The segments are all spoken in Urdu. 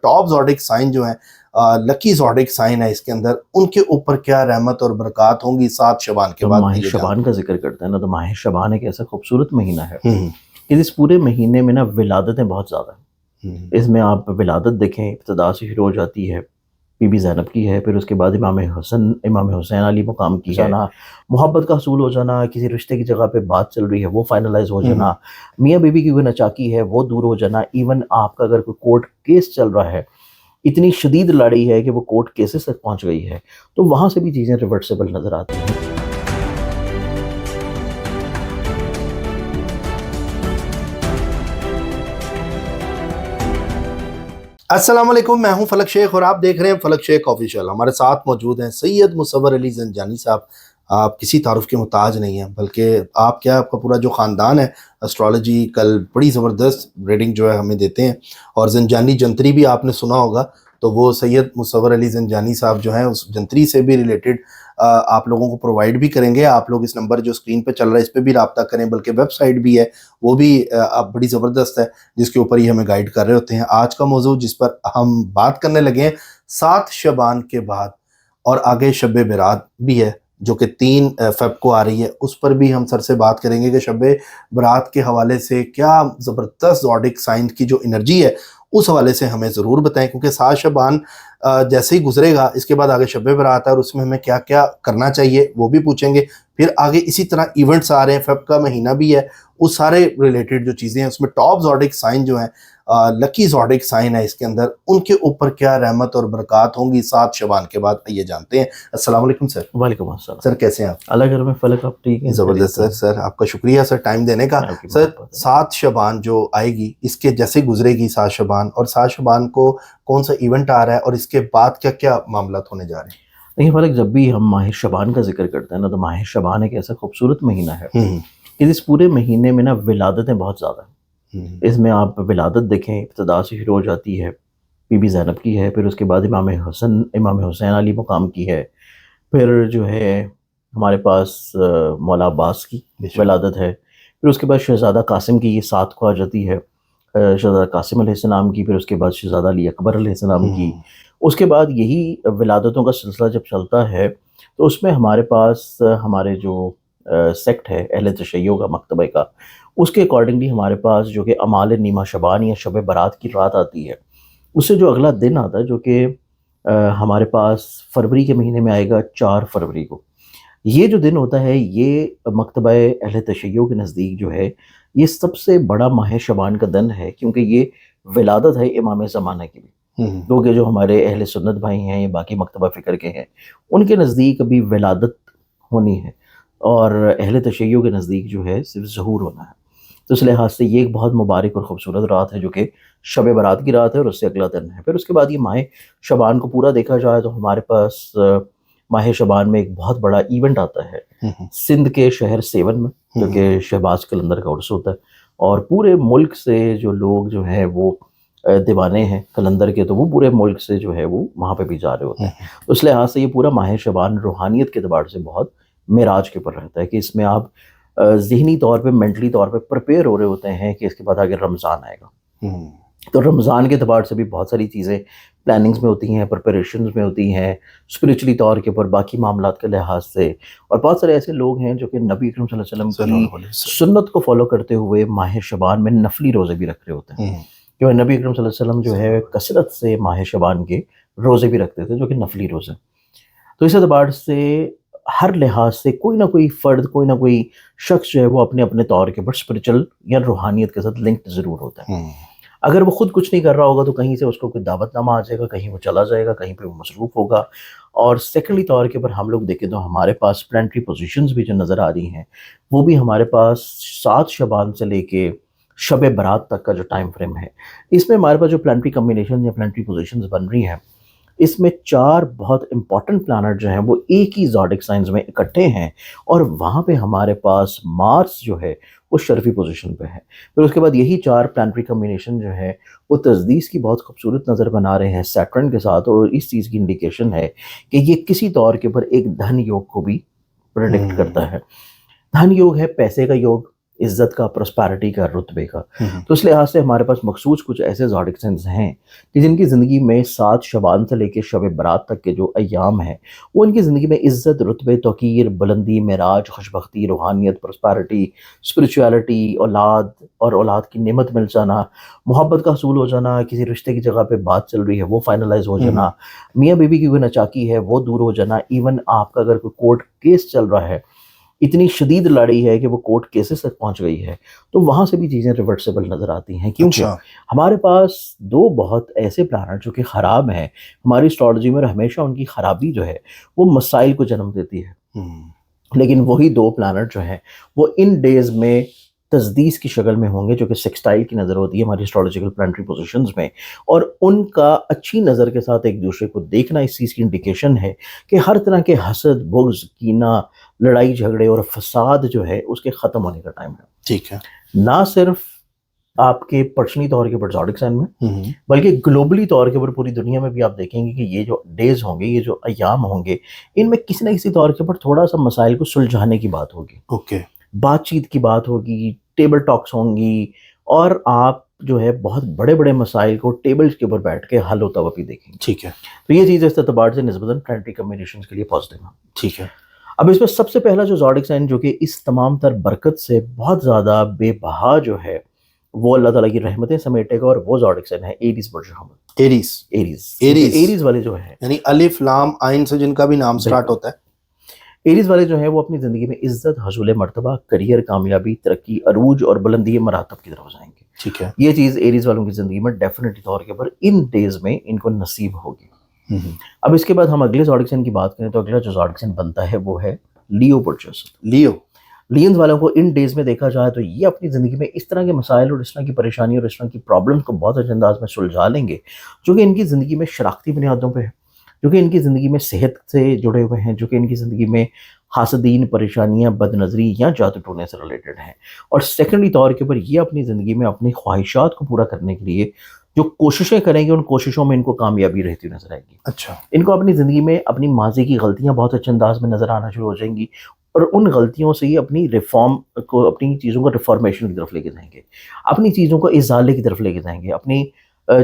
ٹاپ زوڈک سائن جو ہیں لکی زوڈک سائن ہے اس کے اندر، ان کے اوپر کیا رحمت اور برکات ہوں گی 7 شعبان کے بعد؟ ماہ شعبان کا ذکر کرتے ہیں نا، تو ماہ شعبان ایک ایسا خوبصورت مہینہ ہے کہ اس پورے مہینے میں نا ولادتیں بہت زیادہ ہیں۔ اس میں آپ ولادت دیکھیں، ابتدا سے شروع ہو جاتی ہے، بی بی زینب کی ہے، پھر اس کے بعد امام حسین علی مقام کی جانا، محبت کا حصول ہو جانا، کسی رشتے کی جگہ پہ بات چل رہی ہے وہ فائنلائز ہو جانا، میاں بیوی کی کوئی نچاکی ہے وہ دور ہو جانا، ایون آپ کا اگر کوئی کورٹ کیس چل رہا ہے، اتنی شدید لڑائی ہے کہ وہ کورٹ کیسز تک پہنچ گئی ہے، تو وہاں سے بھی چیزیں ریورسیبل نظر آتی ہیں۔ السلام علیکم، میں ہوں فلک شیخ اور آپ دیکھ رہے ہیں فلک شیخ آفیشیل۔ ہمارے ساتھ موجود ہیں سید مصور علی زنجانی صاحب۔ آپ کسی تعارف کے محتاج نہیں ہیں، بلکہ آپ کا پورا جو خاندان ہے اسٹرالوجی کل بڑی زبردست ریڈنگ جو ہے ہمیں دیتے ہیں، اور زنجانی جنتری بھی آپ نے سنا ہوگا، تو وہ سید مصور علی زنجانی صاحب جو ہیں اس جنتری سے بھی ریلیٹڈ آپ لوگوں کو پرووائڈ بھی کریں گے۔ آپ لوگ اس نمبر جو اسکرین پہ چل رہا ہے اس پہ بھی رابطہ کریں، بلکہ ویب سائٹ بھی ہے، وہ بھی بڑی زبردست ہے، جس کے اوپر ہی ہمیں گائیڈ کر رہے ہوتے ہیں۔ آج کا موضوع جس پر ہم بات کرنے لگے ہیں 7 شعبان کے بعد، اور آگے شب برات بھی ہے جو کہ 3 فیب کو آ رہی ہے، اس پر بھی ہم سر سے بات کریں گے کہ شب برات کے حوالے سے کیا زبردست زوڈک سائن کی جو انرجی ہے اس حوالے سے ہمیں ضرور بتائیں، کیونکہ 7 شعبان جیسے ہی گزرے گا اس کے بعد آگے شب برات ہے، اور اس میں ہمیں کیا کیا کرنا چاہیے وہ بھی پوچھیں گے۔ پھر آگے اسی طرح ایونٹس آ رہے ہیں، فیب کا مہینہ بھی ہے، اس سارے ریلیٹڈ جو چیزیں ہیں اس میں ٹاپ زوڈک سائن جو ہیں لکی زوڈک سائن ہے اس کے اندر، ان کے اوپر کیا رحمت اور برکات ہوں گی 7 شعبان کے بعد، یہ جانتے ہیں۔ السلام علیکم سر۔ وعلیکم السلام سر کیسے ہیں آپ؟ اللہ گھر میں فلک، آپ ٹھیک ہیں؟ زبردست سر آپ کا شکریہ سر ٹائم دینے کا۔ سر 7 شعبان جو آئے گی، اس کے جیسے گزرے گی 7 شعبان، اور 7 شعبان کو کون سا ایونٹ آ رہا ہے اور اس کے بعد کیا کیا معاملات ہونے جا رہے ہیں؟ دیکھیں فلک، جب بھی ہم ماہ شعبان کا ذکر کرتے ہیں نا، تو ماہ شعبان ایک ایسا خوبصورت مہینہ ہے کہ اس پورے مہینے میں نا ولادتیں بہت زیادہ ہیں۔ اس میں آپ ولادت دیکھیں، ابتدا سے شروع ہو جاتی ہے، بی بی زینب کی ہے، پھر اس کے بعد امام حسین علی مقام کی ہے، پھر جو ہے ہمارے پاس مولا عباس کی ولادت ہے، پھر اس کے بعد شہزادہ قاسم کی یہ 7 کو آ جاتی ہے، شہزادہ قاسم علیہ السلام کی، پھر اس کے بعد شہزادہ علی اکبر علیہ السلام کی۔ اس کے بعد یہی ولادتوں کا سلسلہ جب چلتا ہے تو اس میں ہمارے پاس ہمارے جو سیکٹ ہے اہل تشیع کا، مکتبہ کا، اس کے اکارڈنگلی ہمارے پاس جو کہ اعمال نیمہ شعبان یا شب برات کی رات آتی ہے، اس سے جو اگلا دن آتا ہے جو کہ ہمارے پاس فروری کے مہینے میں آئے گا 4 فروری کو۔ یہ جو دن ہوتا ہے یہ مکتبہ اہل تشیع کے نزدیک جو ہے یہ سب سے بڑا ماہ شعبان کا دن ہے، کیونکہ یہ ولادت ہے امام زمانہ کی بھی، کیونکہ جو ہمارے اہل سنت بھائی ہیں یا باقی مکتبہ فکر کے ہیں ان کے نزدیک ابھی ولادت ہونی ہے، اور اہل تشیع کے نزدیک جو ہے صرف ظہور ہونا ہے۔ تو اس لحاظ سے یہ ایک بہت مبارک اور خوبصورت رات ہے جو کہ شب برات کی رات ہے، اور اس سے اگلا دن ہے۔ پھر اس کے بعد یہ ماہ شعبان کو پورا دیکھا جائے تو ہمارے پاس ماہ شعبان میں ایک بہت بڑا ایونٹ آتا ہے سندھ کے شہر سیون میں، جو کہ شہباز کلندر کا عرس ہوتا ہے، اور پورے ملک سے جو لوگ جو ہیں وہ دیوانے ہیں کلندر کے، تو وہ پورے ملک سے جو ہے وہ وہاں پہ بھی جا رہے ہوتے ہیں۔ اس لحاظ سے یہ پورا ماہ شعبان روحانیت کے اعتبار سے بہت معراج کے اوپر رہتا ہے، کہ اس میں آپ ذہنی طور پہ مینٹلی طور پہ پریپیئر ہو رہے ہوتے ہیں کہ اس کے بعد آگے رمضان آئے گا۔ تو رمضان کے اعتبار سے بھی بہت ساری چیزیں پلاننگز میں ہوتی ہیں، پریپریشنز میں ہوتی ہیں، اسپریچولی طور کے اوپر، باقی معاملات کے لحاظ سے، اور بہت سارے ایسے لوگ ہیں جو کہ نبی اکرم صلی اللہ علیہ وسلم کی سنت کو فالو کرتے ہوئے ماہ شعبان میں نفلی روزے بھی رکھ رہے ہوتے ہیں، کیونکہ نبی اکرم صلی اللہ علیہ وسلم جو ہے کثرت سے ماہ شعبان کے روزے بھی رکھتے تھے جو کہ نفلی روزے۔ تو اس اعتبار سے ہر لحاظ سے کوئی نہ کوئی فرد، کوئی نہ کوئی شخص جو ہے وہ اپنے اپنے طور کے پر اسپریچل یا روحانیت کے ساتھ لنکڈ ضرور ہوتا ہے۔ اگر وہ خود کچھ نہیں کر رہا ہوگا تو کہیں سے اس کو کوئی دعوت نامہ آ جائے گا، کہیں وہ چلا جائے گا، کہیں پہ وہ مصروف ہوگا۔ اور سیکنڈلی طور کے پر ہم لوگ دیکھیں تو ہمارے پاس پلانٹری پوزیشنز بھی جو نظر آ رہی ہیں وہ بھی ہمارے پاس 7 شعبان سے لے کے شب برات تک کا جو ٹائم فریم ہے، اس میں ہمارے پاس جو پلانٹری کمبینیشن یا پلانٹری پوزیشنز بن رہی ہیں، اس میں 4 بہت امپورٹنٹ پلانٹ جو ہیں وہ ایک ہی زوڈک سائنز میں اکٹھے ہیں، اور وہاں پہ ہمارے پاس مارس جو ہے وہ شرفی پوزیشن پہ ہے۔ پھر اس کے بعد یہی 4 پلانٹری کمبینیشن جو ہے وہ تجدیس کی بہت خوبصورت نظر بنا رہے ہیں سیٹرن کے ساتھ، اور اس چیز کی انڈیکیشن ہے کہ یہ کسی طور کے پر ایک دھن یوگ کو بھی پریڈکٹ کرتا ہے۔ دھن یوگ ہے پیسے کا یوگ، عزت کا، پرسپیرٹی کا، رتبے کا. تو اس لحاظ سے ہمارے پاس مخصوص کچھ ایسے زوڈک سائنز ہیں کہ جن کی زندگی میں 7 شعبان سے لے کے شب برات تک کے جو ایام ہیں وہ ان کی زندگی میں عزت، رتبے، توقیر، بلندی، معراج، خوشبختی، روحانیت، پرسپیرٹی، اسپرچویلٹی، اولاد اور اولاد کی نعمت مل جانا، محبت کا حصول ہو جانا، کسی رشتے کی جگہ پہ بات چل رہی ہے وہ فائنلائز ہو جانا، میاں بیوی کی کوئی نچاکی ہے وہ دور ہو جانا، ایون آپ کا اگر کوئی کورٹ کیس چل رہا ہے، اتنی شدید لڑائی ہے کہ وہ کورٹ کیسز تک پہنچ گئی ہے، تو وہاں سے بھی چیزیں ریورسیبل نظر آتی ہیں. کیونکہ ہمارے پاس 2 بہت ایسے پلانٹ جو کہ خراب ہیں ہماری اسٹریٹجی میں، اور ہمیشہ ان کی خرابی جو ہے وہ مسائل کو جنم دیتی ہے. لیکن وہی 2 پلانٹ جو ہیں وہ ان ڈیز میں تجدیس کی شکل میں ہوں گے جو کہ سیکسٹائل کی نظر ہوتی ہے ہماری اسٹریٹجیکل پلانٹری پوزیشنز میں، اور ان کا اچھی نظر کے ساتھ ایک دوسرے کو دیکھنا اس چیز کی انڈیکیشن ہے کہ ہر طرح کے حسد، بغض، کینہ، لڑائی جھگڑے اور فساد جو ہے اس کے ختم ہونے کا ٹائم ہے. ٹھیک ہے. نہ صرف آپ کے پرسنلی طور کے اوپر زوڈک سائن میں بلکہ گلوبلی طور کے اوپر پوری دنیا میں بھی آپ دیکھیں گے کہ یہ جو ڈیز ہوں گے، یہ جو ایام ہوں گے، ان میں کسی نہ کسی طور کے اوپر تھوڑا سا مسائل کو سلجھانے کی بات ہوگی. بات چیت کی بات ہوگی، ٹیبل ٹاکس ہوں گی، اور آپ جو ہے بہت بڑے بڑے مسائل کو ٹیبل کے اوپر بیٹھ کے حل ہوتا ہوا بھی دیکھیں گے. ٹھیک ہے. تو یہ چیز اس اعتبار سے نسبتاً پلانٹری کمبینیشنز کے لیے پازیٹیو ہے. ٹھیک ہے. اب اس میں سب سے پہلا جو زوڈک سائن جو کہ اس تمام تر برکت سے بہت زیادہ بے بہا جو ہے وہ اللہ تعالیٰ کی رحمتیں سمیٹے گا، اور وہ زوڈک سائن ہے ایریز برج حمل. ایریز والے جو ہیں یعنی الف لام عین سے جن کا بھی نام سٹارٹ ہوتا ہے، ایریز والے جو ہیں وہ اپنی زندگی میں عزت، حصول مرتبہ، کریئر، کامیابی، ترقی، عروج اور بلندی مراتب کی طرف جائیں گے. ٹھیک ہے. یہ چیز ایریز والوں کی زندگی میں ڈیفینیٹلی طور کے اوپر ان ڈیز میں ان کو نصیب ہوگی. اب اس کے بعد ہم اگلے زوڈک سائن کی بات کریں تو اگلا جو زوڈک سائن بنتا ہے وہ ہے لیو برچس. لیونز والوں کو ان ڈیز میں دیکھا جائے تو یہ اپنی زندگی میں اس طرح کے مسائل اور اس طرح کی پریشانی اور اس طرح کی پرابلمس کو بہت اچھے انداز میں سلجھا لیں گے جو کہ ان کی زندگی میں شراکتی بنیادوں پہ ہے، جو کہ ان کی زندگی میں صحت سے جڑے ہوئے ہیں، جو کہ ان کی زندگی میں حاسدین، پریشانیاں، بد نظری یا جادو ٹونے سے ریلیٹڈ ہیں. اور سیکنڈلی طور کے اوپر یہ اپنی زندگی میں اپنی خواہشات کو پورا کرنے کے لیے جو کوششیں کریں گے ان کوششوں میں ان کو کامیابی رہتی نظر آئے گی. اچھا. ان کو اپنی زندگی میں اپنی ماضی کی غلطیاں بہت اچھے انداز میں نظر آنا شروع ہو جائیں گی، اور ان غلطیوں سے یہ اپنی ریفارم کو، اپنی چیزوں کو ریفارمیشن کی طرف لے کے جائیں گے، اپنی چیزوں کو ازالے کی طرف لے کے جائیں گے، اپنی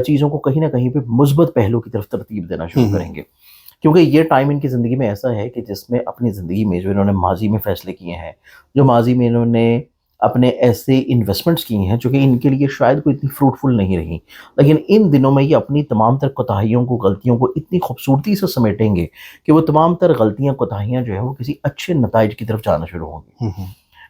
چیزوں کو کہیں نہ کہیں پہ مثبت پہلو کی طرف ترتیب دینا شروع کریں گے. کیونکہ یہ ٹائم ان کی زندگی میں ایسا ہے کہ جس میں اپنی زندگی میں جو انہوں نے ماضی میں فیصلے کیے ہیں، جو ماضی میں انہوں نے اپنے ایسے انویسٹمنٹس کی ہیں جو کہ ان کے لیے شاید کوئی اتنی فروٹفل نہیں رہی، لیکن ان دنوں میں یہ اپنی تمام تر کوتاہیوں کو، غلطیوں کو اتنی خوبصورتی سے سمیٹیں گے کہ وہ تمام تر غلطیاں، کوتاہیاں جو ہیں وہ کسی اچھے نتائج کی طرف جانا شروع ہوں گی.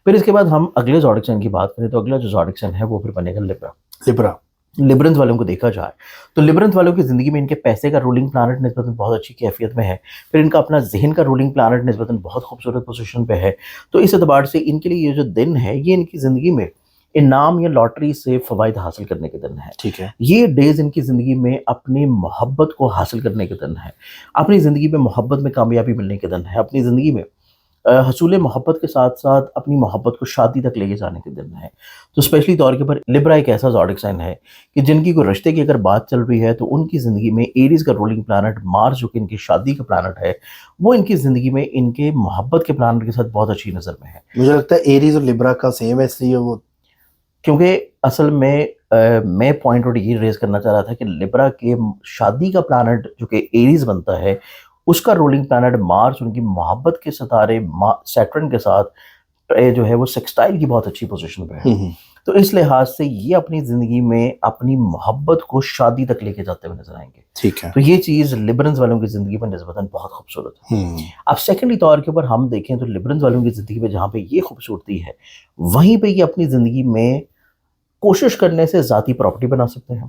پھر اس کے بعد ہم اگلے زوڈک سائن کی بات کریں تو اگلا جو زوڈک سائن ہے وہ پھر بنے گا لبرنز والوں کو دیکھا جائے تو لبرنز والوں کی زندگی میں ان کے پیسے کا رولنگ پلانٹ نسبتاً بہت اچھی کیفیت میں ہے، پھر ان کا اپنا ذہن کا رولنگ پلانٹ نسبتاً بہت خوبصورت پوزیشن پہ ہے. تو اس اعتبار سے ان کے لیے یہ جو دن ہے یہ ان کی زندگی میں انعام یا لاٹری سے فوائد حاصل کرنے کے دن ہے. ٹھیک ہے. یہ ڈیز ان کی زندگی میں اپنی محبت کو حاصل کرنے کے دن ہے، اپنی زندگی میں محبت میں کامیابی ملنے کے دن ہے، اپنی زندگی میں حصول محبت کے ساتھ ساتھ اپنی محبت کو شادی تک لے کے جانے کے دن ہے. تو اسپیشلی طور کے پر لبرا ایک ایسا زوڈک سائن ہے کہ جن کی کوئی رشتے کی اگر بات چل رہی ہے تو ان کی زندگی میں ایریز کا رولنگ پلانٹ مارس جو کہ ان کی شادی کا پلانٹ ہے وہ ان کی زندگی میں ان کے محبت کے پلانٹ کے ساتھ بہت اچھی نظر میں ہے. مجھے لگتا ہے ایریز اور لبرا کا سیم ہے، اس لیے وہ، کیونکہ اصل میں پوائنٹ آؤٹ یہ ریز کرنا چاہ رہا تھا کہ لبرا کے شادی کا پلانٹ جو کہ ایریز بنتا ہے اس کا رولنگ پلانٹ مارس ان کی محبت کے ستارے سیٹرن کے ساتھ جو ہے وہ سیکسٹائل کی بہت اچھی پوزیشن پہ ہے. تو اس لحاظ سے یہ اپنی زندگی میں اپنی محبت کو شادی تک لے کے جاتے ہوئے نظر آئیں گے. ٹھیک ہے. تو یہ چیز لبرنز والوں کی زندگی میں نسبتاً بہت خوبصورت ہے. اب سیکنڈلی طور کے اوپر ہم دیکھیں تو لبرنز والوں کی زندگی میں جہاں پہ یہ خوبصورتی ہے وہیں پہ یہ اپنی زندگی میں کوشش کرنے سے ذاتی پراپرٹی بنا سکتے ہیں.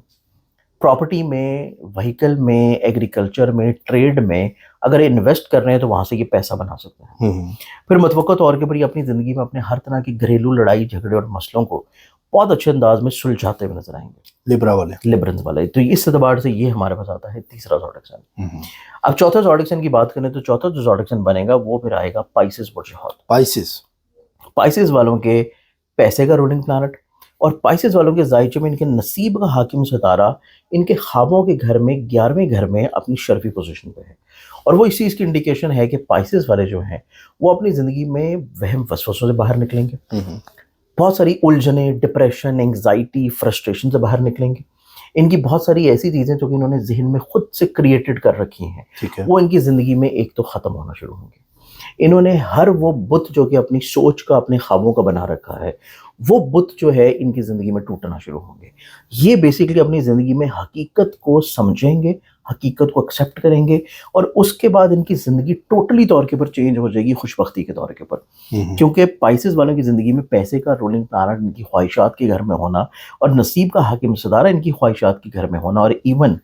پراپرٹی میں، وہیکل میں، ایگریکلچر میں، ٹریڈ میں اگر انویسٹ کر رہے ہیں تو وہاں سے یہ پیسہ بنا سکتے ہیں. پھر متوقع طور کے اوپر یہ اپنی زندگی میں اپنے ہر طرح کی گھریلو لڑائی جھگڑے اور مسئلوں کو بہت اچھے انداز میں سلجھاتے ہوئے نظر آئیں گے لبرنز والے. تو اس اعتبار سے یہ ہمارے پاس آتا ہے تیسرا زوڈک سائن. اب چوتھا زوڈک سائن کی بات کریں تو چوتھا جو زوڈک سائن بنے گا وہ پھر آئے گا پائسز برج حوت. پائسز والوں کے پیسے کا رولنگ پلانٹ اور پائسز والوں کے زائچے میں ان کے نصیب کا حاکم ستارہ ان کے خوابوں کے گھر میں 11ویں گھر میں اپنی شرفی پوزیشن پہ ہے. اور وہ اس چیز کی انڈیکیشن ہے کہ پائسز والے جو ہیں وہ اپنی زندگی میں وہم وسوسوں سے باہر نکلیں گے، بہت ساری الجھنیں، ڈپریشن، انگزائٹی، فرسٹریشن سے باہر نکلیں گے. ان کی بہت ساری ایسی چیزیں جو کہ انہوں نے ذہن میں خود سے کریٹڈ کر رکھی ہیں، ٹھیک ہے. وہ ان کی زندگی میں ایک تو ختم ہونا شروع ہوں گے. انہوں نے ہر وہ بت جو کہ اپنی سوچ کا، اپنے خوابوں کا بنا رکھا ہے، وہ بت جو ہے ان کی زندگی میں ٹوٹنا شروع ہوں گے. یہ بیسیکلی اپنی زندگی میں حقیقت کو سمجھیں گے، حقیقت کو ایکسیپٹ کریں گے، اور اس کے بعد ان کی زندگی ٹوٹلی طور کے پر چینج ہو جائے گی، خوش بختی کے طور کے پر. کیونکہ پائسز والوں کی زندگی میں پیسے کا رولنگ پلانٹ ان کی خواہشات کے گھر میں ہونا، اور نصیب کا حاکم صدارہ ان کی خواہشات کے گھر میں ہونا، اور ایون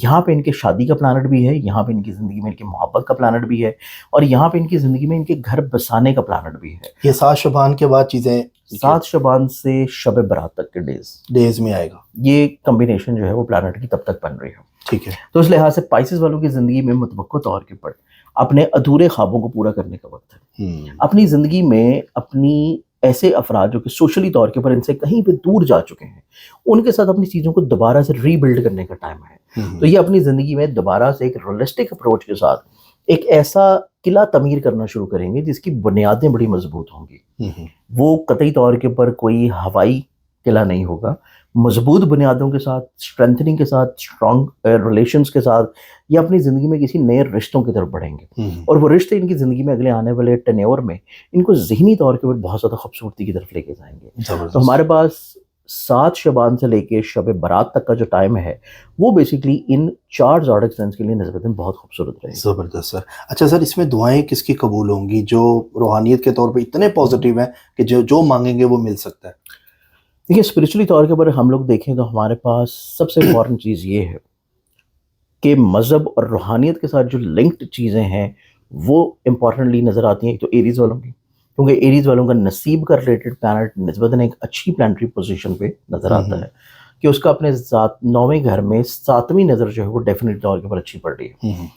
یہاں پہ ان کے شادی کا پلانٹ بھی ہے، یہاں پہ ان کی زندگی میں ان کی محبت کا پلانٹ بھی ہے، اور یہاں پہ ان کی زندگی میں ان کے گھر بسانے کا پلانٹ بھی ہے. یہ 7 شعبان کے بعد چیزیں 7 شعبان سے شب برات تک کے ڈیز میں آئے گا. یہ کمبینیشن جو ہے وہ پلانٹ کی تب تک بن رہی ہے. ٹھیک ہے. تو اس لحاظ سے پائسز والوں کی زندگی میں متوقع طور کے پر اپنے ادھورے خوابوں کو پورا کرنے کا وقت ہے. اپنی زندگی میں اپنی ایسے افراد جو کہ سوشلی طور کے پر ان سے کہیں پہ دور جا چکے ہیں، ان کے ساتھ اپنی چیزوں کو دوبارہ سے ری بلڈ کرنے کا ٹائم ہے. تو یہ اپنی زندگی میں دوبارہ سے ایک ریئلسٹک اپروچ کے ساتھ ایک ایسا قلعہ تعمیر کرنا شروع کریں گے جس کی بنیادیں بڑی مضبوط ہوں گی. وہ قطعی طور کے پر کوئی ہوائی قلعہ نہیں ہوگا، مضبوط بنیادوں کے ساتھ، اسٹرینتھننگ کے ساتھ، اسٹرانگ ریلیشنز کے ساتھ یہ اپنی زندگی میں کسی نئے رشتوں کی طرف بڑھیں گے. اور وہ رشتے ان کی زندگی میں اگلے آنے والے ٹینیور میں ان کو ذہنی طور کے پر بہت زیادہ خوبصورتی کی طرف لے کے جائیں گے. تو ہمارے پاس 7 شعبان سے لے کے شب برات تک کا جو ٹائم ہے وہ بیسیکلی ان 4 زوڈک سائنس کے لیے نسبتاً بہت خوبصورت رہے. زبردست سر. اچھا سر، اس میں دعائیں کس کی قبول ہوں گی جو روحانیت کے طور پہ اتنے پازیٹیو ہیں کہ جو مانگیں گے وہ مل سکتا ہے؟ دیکھیے، اسپرچولی طور کے پر ہم لوگ دیکھیں تو ہمارے پاس سب سے امپورٹنٹ چیز یہ ہے کہ مذہب اور روحانیت کے ساتھ جو لنکڈ چیزیں ہیں وہ امپورٹنٹلی نظر آتی ہیں. ایک تو ایریز والوں کی، کیونکہ ایریز والوں کا نصیب کا ریلیٹڈ پلانٹ نسبتاً ایک اچھی پلانٹری پوزیشن پہ نظر آتا ہے کہ اس کا اپنے 9ویں گھر میں 7ویں نظر جو ہے وہ ڈیفینیٹ طور کے پر اچھی پڑ رہی ہے.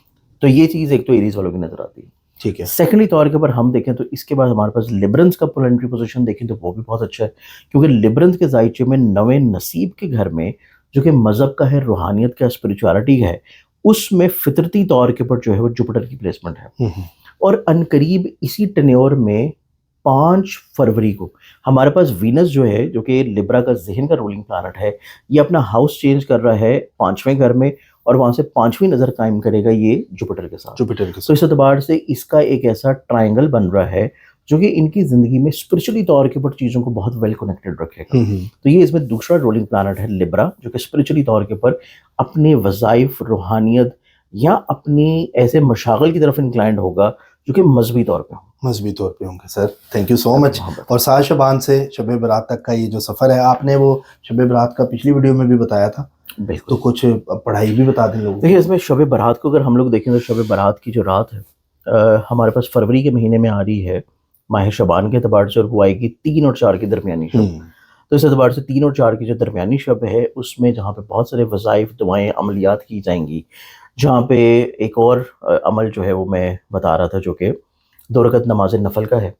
تو یہ چیز ایک تو ایریز والوں کی نظر آتی ہے. ٹھیک ہے. سیکنڈلی طور کے پر ہم دیکھیں تو اس کے بعد ہمارے پاس لبرنس کا پلانٹری پوزیشن دیکھیں تو وہ بھی بہت اچھا ہے، کیونکہ لبرنس کے ذائچے میں 9ویں نصیب کے گھر میں جو کہ مذہب کا ہے، روحانیت کا، اسپرچوالٹی ہے، اس میں فطرتی طور کے پر جو ہے وہ جوپٹر کی پلیسمنٹ ہے. اور عنقریب اسی ٹینیور میں 5 فروری کو ہمارے پاس وینس جو ہے، جو کہ لبرا کا ذہن کا رولنگ پلانٹ ہے، یہ اپنا ہاؤس چینج کر رہا ہے 5ویں گھر میں، اور وہاں سے 5ویں نظر قائم کرے گا یہ جوپٹر کے ساتھ. تو اس اعتبار سے اس کا ایک ایسا ٹرائنگل بن رہا ہے جو کہ ان کی زندگی میں اسپرچولی طور کے پر چیزوں کو بہت ویل کنیکٹڈ رکھے گا. تو یہ اس میں دوسرا رولنگ پلانٹ ہے لبرا، جو کہ اسپرچولی طور کے پر اپنے وظائف، روحانیت یا اپنی ایسے مشاغل کی طرف انکلائنڈ ہوگا جو کہ مذہبی طور پہ ہوں گے. سر تھینک یو سو مچ. اور 7 شعبان سے شب برات تک کا یہ جو سفر ہے، آپ نے وہ شب برات کا پچھلی ویڈیو میں بھی بتایا تھا، تو کچھ پڑھائی بھی بتا دیں لوگوں. دیکھیے، اس میں شب برات کو اگر ہم لوگ دیکھیں تو شب برات کی جو رات ہے ہمارے پاس فروری کے مہینے میں آ رہی ہے ماہ شعبان کے اعتبار سے، اور وہ آئے گی 3 اور 4 کی درمیانی شب. تو اس اعتبار سے 3 اور 4 کی جو درمیانی شب ہے اس میں جہاں پہ بہت سارے وظائف، دعائیں، عملیات کی جائیں گی، جہاں پہ ایک اور عمل جو ہے وہ میں بتا رہا تھا جو کہ 2 رکعت نماز نفل کا ہے،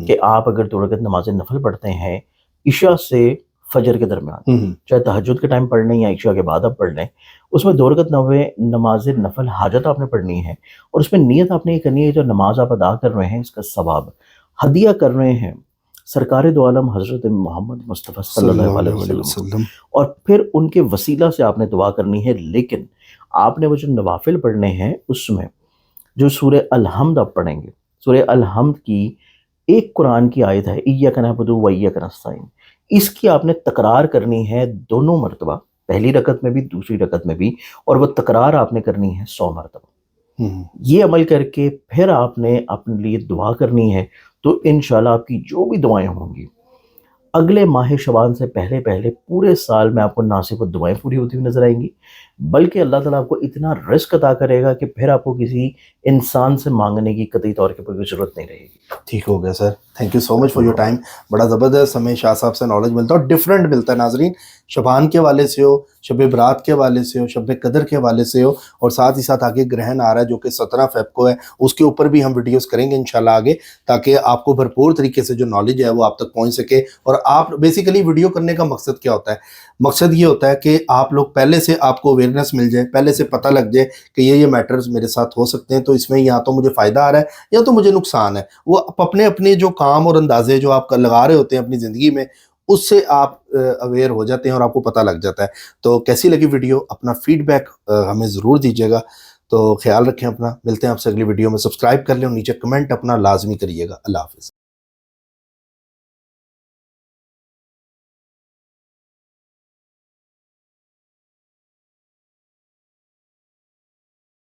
کہ آپ اگر 2 رکعت نماز نفل پڑھتے ہیں عشاء سے فجر کے درمیان، چاہے تہجد کے ٹائم پڑھ لیں یا عشاء کے بعد آپ پڑھ لیں، اس میں 2 رکعت نماز نفل حاجت آپ نے پڑھنی ہے، اور اس میں نیت آپ نے یہ کرنی ہے جو نماز آپ ادا کر رہے ہیں اس کا ثواب ہدیہ کر رہے ہیں سرکار دو عالم حضرت محمد مصطفیٰ صلی اللہ علیہ وسلم، اور پھر ان کے وسیلہ سے آپ نے دعا کرنی ہے. لیکن آپ نے وہ جو نوافل پڑھنے ہیں اس میں جو سورہ الحمد آپ پڑھیں گے، سورہ الحمد کی ایک قرآن کی آیت ہے، ایاک نعبد و ایاک نستعین، اس کی آپ نے تکرار کرنی ہے 2 مرتبہ، پہلی رکعت میں بھی دوسری رکعت میں بھی، اور وہ تکرار آپ نے کرنی ہے 100 مرتبہ. یہ عمل کر کے پھر آپ نے اپنے لیے دعا کرنی ہے، تو انشاءاللہ آپ کی جو بھی دعائیں ہوں گی اگلے ماہ شعبان سے پہلے پورے سال میں آپ کو نہ صرف دعائیں پوری ہوتی ہوئی نظر آئیں گی، بلکہ اللہ تعالیٰ آپ کو اتنا رزق عطا کرے گا کہ پھر آپ کو کسی انسان سے مانگنے کی قطعی طور پر کوئی ضرورت نہیں رہے گی. ٹھیک ہو گیا sir. Thank you so much for your time. بڑا زبردست ہمیں شاہ صاحب سے نالج ملتا ہے، اور ڈفرینٹ ملتا ہے. ناظرین، شبان کے حوالے سے ہو، شب برات کے حوالے سے ہو، شب قدر کے حوالے سے ہو، اور ساتھ ہی ساتھ آگے گرہن آ رہا ہے جو کہ 17 فیب کو ہے، اس کے اوپر بھی ہم ویڈیوز کریں گے انشاءاللہ آگے، تاکہ آپ کو بھرپور طریقے سے جو نالج ہے وہ آپ تک پہنچ سکے، اور آپ بیسیکلی ویڈیو کرنے کا مقصد کیا ہوتا ہے؟ مقصد یہ ہوتا ہے کہ آپ لوگ پہلے سے آپ کو اویئرنیس مل جائے، پہلے سے پتہ لگ جائے کہ یہ میٹرز میرے ساتھ ہو سکتے ہیں، تو اس میں یا تو مجھے فائدہ آ رہا ہے یا تو مجھے نقصان ہے. وہ اپنے اپنے جو کام اور اندازے جو آپ لگا رہے ہوتے ہیں اپنی زندگی میں، اس سے آپ اویئر ہو جاتے ہیں اور آپ کو پتہ لگ جاتا ہے. تو کیسی لگی ویڈیو؟ اپنا فیڈ بیک ہمیں ضرور دیجیے گا. تو خیال رکھیں اپنا، ملتے ہیں آپ سے اگلی ویڈیو میں. سبسکرائب کر لیں اور نیچے کمنٹ اپنا لازمی کریے گا. اللہ حافظ.